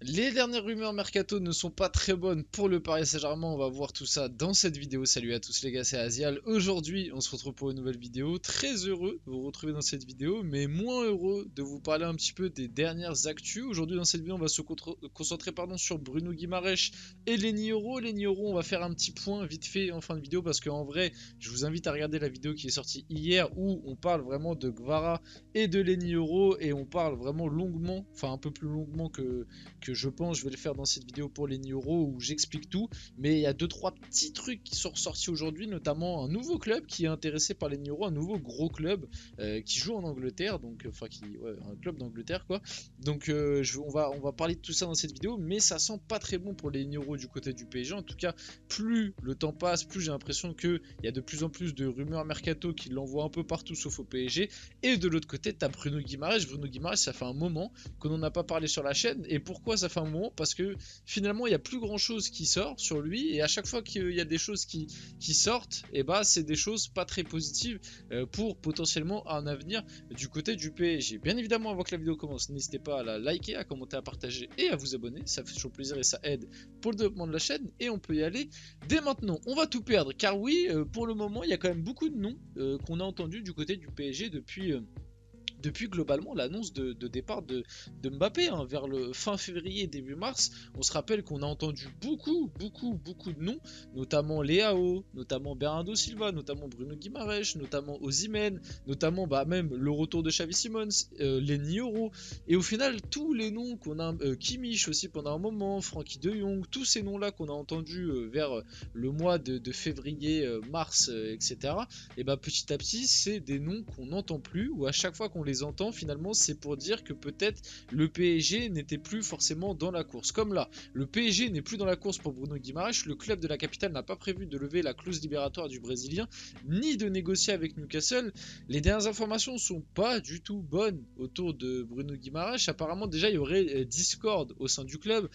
Les dernières rumeurs mercato ne sont pas très bonnes pour le Paris Saint-Germain, on va voir tout ça dans cette vidéo. Salut à tous les gars, c'est Azial. Aujourd'hui, on se retrouve pour une nouvelle vidéo. Très heureux de vous retrouver dans cette vidéo, mais moins heureux de vous parler un petit peu des dernières actus. Aujourd'hui, dans cette vidéo, on va se concentrer sur Bruno Guimaraes et Leny Yoro. Leny Yoro, on va faire un petit point vite fait en fin de vidéo, parce qu'en vrai, je vous invite à regarder la vidéo qui est sortie hier, où on parle vraiment de Kvara et de Leny Yoro, et on parle vraiment longuement, enfin un peu plus longuement que je pense je vais le faire dans cette vidéo pour Leny Yoro où j'explique tout, mais il y a 2-3 petits trucs qui sont ressortis aujourd'hui, notamment un nouveau club qui est intéressé par Leny Yoro, un nouveau gros club qui joue en Angleterre, donc enfin un club d'Angleterre quoi. Donc on va parler de tout ça dans cette vidéo, mais ça sent pas très bon pour Leny Yoro du côté du PSG. En tout cas, plus le temps passe, plus j'ai l'impression qu'il y a de plus en plus de rumeurs mercato qui l'envoient un peu partout sauf au PSG. Et de l'autre côté, t'as Bruno Guimaraes. Bruno Guimaraes, ça fait un moment qu'on n'en a pas parlé sur la chaîne. Et pourquoi ça fait un moment? Parce que finalement il n'y a plus grand chose qui sort sur lui, et à chaque fois qu'il y a des choses qui sortent, et bah c'est des choses pas très positives pour potentiellement un avenir du côté du PSG. Bien évidemment, avant que la vidéo commence, n'hésitez pas à la liker, à commenter, à partager et à vous abonner, ça fait toujours plaisir et ça aide pour le développement de la chaîne. Et on peut y aller dès maintenant. On va tout perdre car oui, pour le moment il y a quand même beaucoup de noms qu'on a entendus du côté du PSG depuis globalement l'annonce de départ de Mbappé vers le fin février début mars. On se rappelle qu'on a entendu beaucoup de noms, notamment Leao, notamment Bernardo Silva, notamment Bruno Guimaraes, notamment Osimhen, notamment même le retour de Xavi Simons, Leny Yoro, et au final tous les noms qu'on a, Kimmich aussi pendant un moment, Frenkie de Jong, tous ces noms là qu'on a entendus vers le mois de février, mars, etc. Et petit à petit c'est des noms qu'on n'entend plus, ou à chaque fois qu'on les entend, finalement c'est pour dire que peut-être le PSG n'était plus forcément dans la course. Comme là, le PSG n'est plus dans la course pour Bruno Guimaraes, le club de la capitale n'a pas prévu de lever la clause libératoire du Brésilien, ni de négocier avec Newcastle. Les dernières informations sont pas du tout bonnes autour de Bruno Guimaraes. Apparemment déjà il y aurait discorde au sein du club.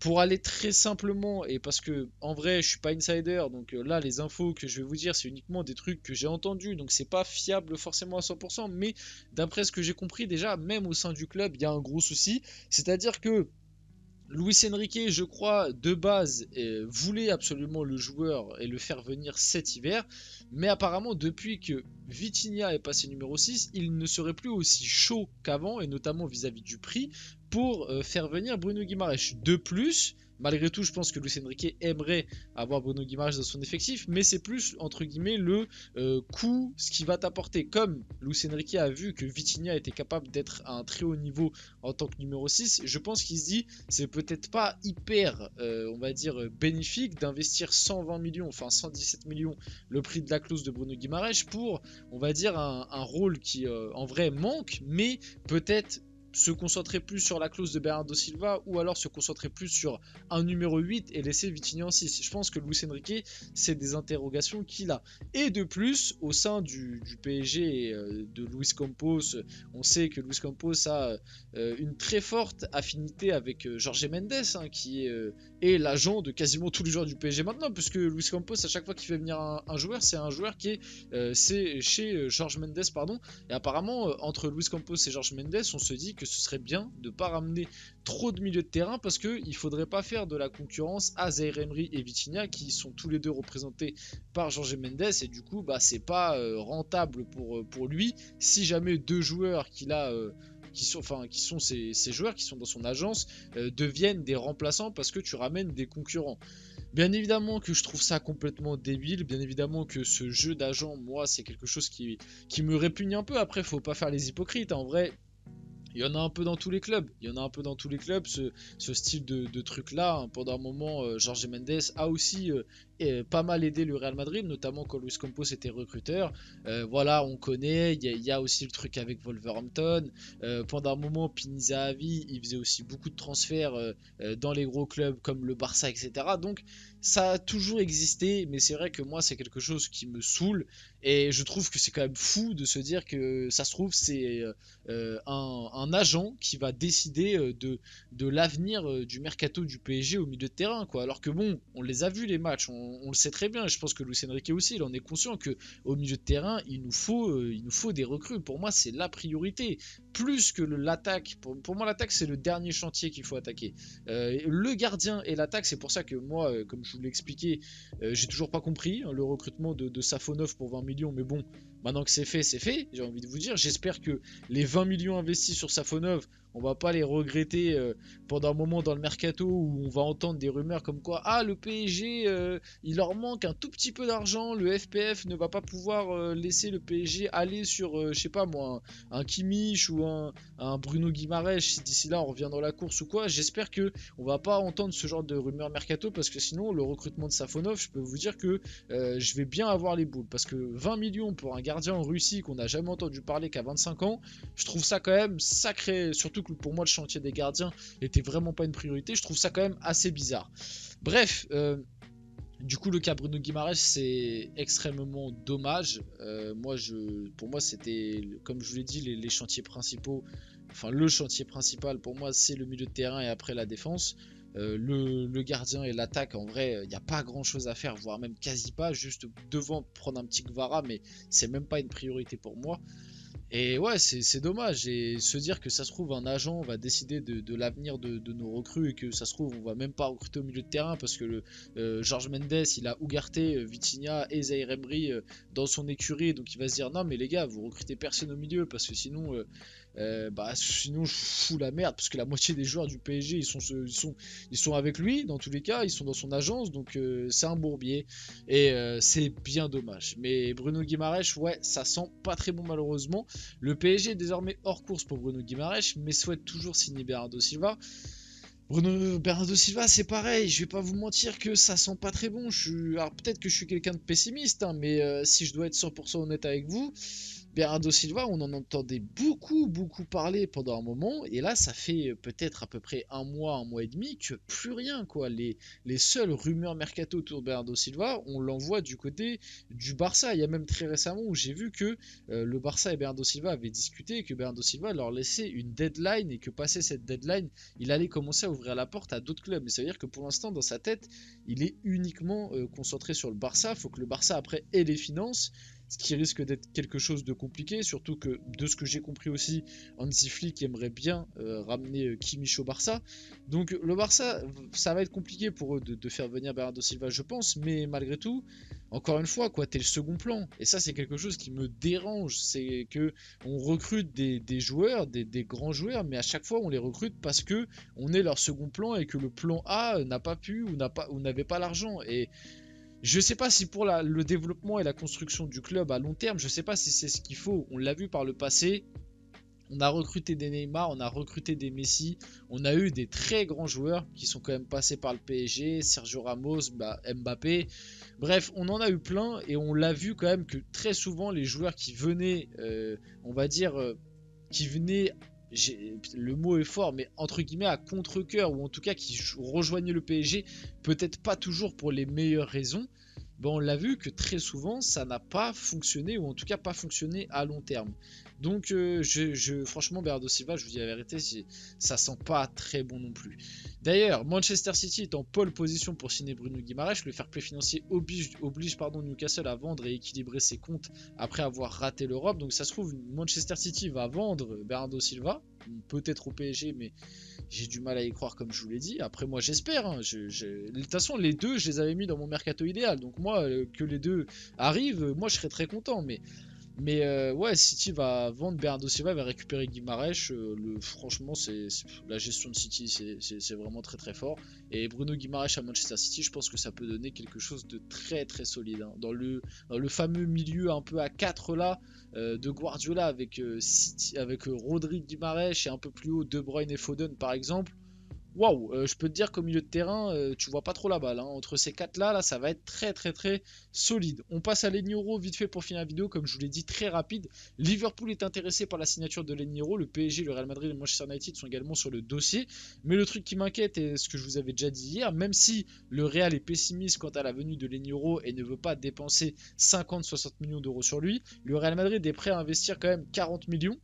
Pour aller très simplement, et parce que en vrai je suis pas insider, donc là les infos que je vais vous dire c'est uniquement des trucs que j'ai entendus, donc c'est pas fiable forcément à 100%, mais d'après ce que j'ai compris, déjà même au sein du club il y a un gros souci, c'est-à-dire que Luis Enrique, je crois, de base, voulait absolument le joueur et le faire venir cet hiver, mais apparemment depuis que Vitinha est passé numéro 6, il ne serait plus aussi chaud qu'avant, et notamment vis-à-vis du prix, pour faire venir Bruno Guimaraes. De plus, malgré tout, je pense que Luis Enrique aimerait avoir Bruno Guimaraes dans son effectif, mais c'est plus, entre guillemets, le coût, ce qui va t'apporter. Comme Luis Enrique a vu que Vitinha était capable d'être à un très haut niveau en tant que numéro 6, je pense qu'il se dit, c'est peut-être pas hyper, on va dire, bénéfique d'investir 120 millions, enfin 117 millions, le prix de la clause de Bruno Guimaraes, pour, on va dire, un rôle qui, en vrai, manque, mais peut-être se concentrer plus sur la clause de Bernardo Silva, ou alors se concentrer plus sur un numéro 8 et laisser Vitinha en 6. Je pense que Luis Enrique, c'est des interrogations qu'il a. Et de plus, au sein du PSG et de Luis Campos, on sait que Luis Campos a une très forte affinité avec Jorge Mendes, qui est l'agent de quasiment tous les joueurs du PSG maintenant, puisque Luis Campos, à chaque fois qu'il fait venir un joueur, c'est un joueur qui est chez Jorge Mendes, pardon. Et apparemment, entre Luis Campos et Jorge Mendes, on se dit que ce serait bien de ne pas ramener trop de milieux de terrain, parce qu'il ne faudrait pas faire de la concurrence à Zaïre Emery et Vitinha, qui sont tous les deux représentés par Jorge Mendes, et du coup c'est pas rentable pour lui si jamais deux joueurs qu'il a qui sont ces joueurs qui sont dans son agence deviennent des remplaçants, parce que tu ramènes des concurrents. Bien évidemment que je trouve ça complètement débile, bien évidemment que ce jeu d'agent, moi c'est quelque chose qui me répugne un peu. Après, faut pas faire les hypocrites, en vrai. Il y en a un peu dans tous les clubs. Il y en a un peu dans tous les clubs, ce style de truc-là. Pendant un moment, Jorge Mendes a aussi pas mal aidé le Real Madrid, notamment quand Luis Campos était recruteur. Voilà, on connaît. Il y a aussi le truc avec Wolverhampton. Pendant un moment, Pini Zahavi, il faisait aussi beaucoup de transferts dans les gros clubs comme le Barça, etc. Donc, ça a toujours existé, mais c'est vrai que moi, c'est quelque chose qui me saoule. Et je trouve que c'est quand même fou de se dire que ça se trouve c'est un agent qui va décider de l'avenir du mercato du PSG au milieu de terrain, quoi. Alors que bon, on les a vus les matchs, on le sait très bien. Et je pense que Luis Enrique aussi, il en est conscient que au milieu de terrain, il nous faut des recrues. Pour moi, c'est la priorité. Plus que l'attaque. Pour moi, l'attaque, c'est le dernier chantier qu'il faut attaquer. Le gardien et l'attaque, c'est pour ça que moi, comme je vous l'ai expliqué, j'ai toujours pas compris hein, le recrutement de Safonov pour 20 millions. Mais bon, maintenant que c'est fait, j'ai envie de vous dire. J'espère que les 20 millions investis sur Safonov, on va pas les regretter pendant un moment dans le mercato où on va entendre des rumeurs comme quoi ah le PSG il leur manque un tout petit peu d'argent, le FPF ne va pas pouvoir laisser le PSG aller sur je sais pas moi un Kimmich ou un Bruno Guimaraes si d'ici là on revient dans la course ou quoi. J'espère que on va pas entendre ce genre de rumeurs mercato parce que sinon le recrutement de Safonov, je peux vous dire que je vais bien avoir les boules parce que 20 millions pour un gardien en Russie qu'on n'a jamais entendu parler qu'à 25 ans, je trouve ça quand même sacré, surtout que pour moi le chantier des gardiens était vraiment pas une priorité, je trouve ça quand même assez bizarre. Bref, du coup le cas Bruno Guimaraes c'est extrêmement dommage. Pour moi c'était, comme je vous l'ai dit, les chantiers principaux, enfin le chantier principal pour moi c'est le milieu de terrain et après la défense. Le gardien et l'attaque, en vrai, il n'y a pas grand chose à faire, voire même quasi pas, juste devant prendre un petit Gvara, mais c'est même pas une priorité pour moi. Et ouais, c'est dommage. Et se dire que ça se trouve, un agent va décider de l'avenir de nos recrues et que ça se trouve, on va même pas recruter au milieu de terrain parce que Jorge Mendes, il a Ugarte, Vitinha et Zaïre Emery dans son écurie. Donc il va se dire, non, mais les gars, vous recrutez personne au milieu parce que sinon, sinon je fous la merde parce que la moitié des joueurs du PSG ils sont avec lui dans tous les cas, ils sont dans son agence donc c'est un bourbier et c'est bien dommage. Mais Bruno Guimaraes, ouais, ça sent pas très bon malheureusement. Le PSG est désormais hors course pour Bruno Guimaraes mais souhaite toujours signer Bernardo Silva. Bernardo Silva, c'est pareil, je vais pas vous mentir que ça sent pas très bon. Alors peut-être que je suis quelqu'un de pessimiste, hein, mais si je dois être 100% honnête avec vous, Bernardo Silva, on en entendait beaucoup parler pendant un moment, et là, ça fait peut-être à peu près un mois et demi, que plus rien, quoi. Les seules rumeurs mercato autour de Bernardo Silva, on l'envoie du côté du Barça. Il y a même très récemment où j'ai vu que le Barça et Bernardo Silva avaient discuté, et que Bernardo Silva leur laissait une deadline, et que passé cette deadline, il allait commencer à ouvrir la porte à d'autres clubs. Mais ça veut dire que pour l'instant, dans sa tête, il est uniquement concentré sur le Barça. Il faut que le Barça, après, ait les finances, ce qui risque d'être quelque chose de compliqué, surtout que de ce que j'ai compris aussi, Hansi Flick aimerait bien ramener Kimmich au Barça. Donc le Barça, ça va être compliqué pour eux de faire venir Bernardo Silva, je pense, mais malgré tout, encore une fois, quoi, t'es le second plan. Et ça, c'est quelque chose qui me dérange, c'est que on recrute des joueurs, des grands joueurs, mais à chaque fois, on les recrute parce que on est leur second plan et que le plan A n'a pas pu ou n'avait pas l'argent. Et je sais pas si pour le développement et la construction du club à long terme, je sais pas si c'est ce qu'il faut. On l'a vu par le passé. On a recruté des Neymar, on a recruté des Messi, on a eu des très grands joueurs qui sont quand même passés par le PSG, Sergio Ramos, Mbappé. Bref, on en a eu plein et on l'a vu quand même que très souvent les joueurs qui venaient, on va dire, qui venaient, le mot est fort, mais entre guillemets à contre-cœur, ou en tout cas qui rejoignaient le PSG, peut-être pas toujours pour les meilleures raisons, ben on l'a vu que très souvent ça n'a pas fonctionné, ou en tout cas pas fonctionné à long terme. Donc franchement Bernardo Silva, je vous dis la vérité, ça sent pas très bon non plus. D'ailleurs, Manchester City est en pole position pour signer Bruno Guimaraes. Le fair play financier oblige Newcastle à vendre et équilibrer ses comptes après avoir raté l'Europe. Donc ça se trouve, Manchester City va vendre Bernardo Silva, peut-être au PSG, mais j'ai du mal à y croire comme je vous l'ai dit. Après moi j'espère, hein. De toute façon les deux je les avais mis dans mon mercato idéal. Donc moi que les deux arrivent, moi je serais très content. Mais ouais, City va vendre Bernardo Silva, va récupérer Guimaraes. Franchement, la gestion de City, c'est vraiment très fort. Et Bruno Guimaraes à Manchester City, je pense que ça peut donner quelque chose de très solide. Hein. Dans le fameux milieu un peu à 4 là, de Guardiola avec Rodri, Guimaraes et un peu plus haut De Bruyne et Foden par exemple. waouh, je peux te dire qu'au milieu de terrain, tu vois pas trop la balle, hein. Entre ces quatre là, ça va être très très très solide. On passe à Lenny vite fait pour finir la vidéo, comme je vous l'ai dit, très rapide. Liverpool est intéressé par la signature de Lenny, le PSG, le Real Madrid et le Manchester United sont également sur le dossier. Mais le truc qui m'inquiète, et ce que je vous avais déjà dit hier, même si le Real est pessimiste quant à la venue de Lenny et ne veut pas dépenser 50-60 millions d'euros sur lui, le Real Madrid est prêt à investir quand même 40 millions.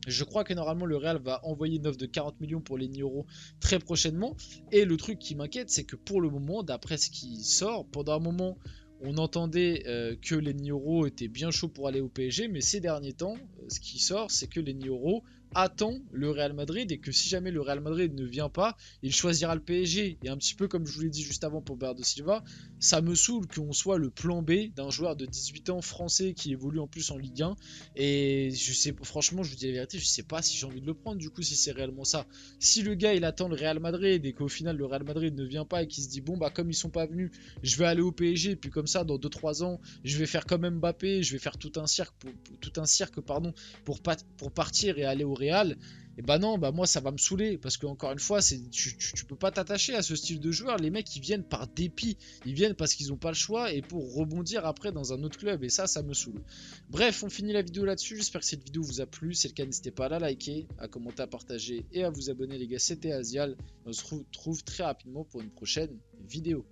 Je crois que normalement le Real va envoyer une offre de 40 millions pour les euros très prochainement. Et le truc qui m'inquiète, c'est que pour le moment, d'après ce qui sort, pendant un moment, on entendait que les Nioro étaient bien chauds pour aller au PSG, mais ces derniers temps, ce qui sort, c'est que les Nioro attend le Real Madrid et que si jamais le Real Madrid ne vient pas, il choisira le PSG. Et un petit peu comme je vous l'ai dit juste avant pour Bernardo Silva, ça me saoule qu'on soit le plan B d'un joueur de 18 ans français qui évolue en plus en Ligue 1. Et je sais, franchement, je vous dis la vérité, je sais pas si j'ai envie de le prendre du coup, si c'est réellement ça. Si le gars il attend le Real Madrid et qu'au final le Real Madrid ne vient pas et qu'il se dit bon bah comme ils sont pas venus, je vais aller au PSG, et puis comme ça dans 2-3 ans, je vais faire comme Mbappé, je vais faire tout un cirque pour partir et aller au Real. Et bah non, bah moi ça va me saouler parce que encore une fois, tu peux pas t'attacher à ce style de joueur. Les mecs ils viennent par dépit, ils viennent parce qu'ils ont pas le choix et pour rebondir après dans un autre club et ça me saoule. Bref, on finit la vidéo là-dessus. J'espère que cette vidéo vous a plu. Si c'est le cas, n'hésitez pas à la liker, à commenter, à partager et à vous abonner les gars. C'était Asial. On se retrouve très rapidement pour une prochaine vidéo.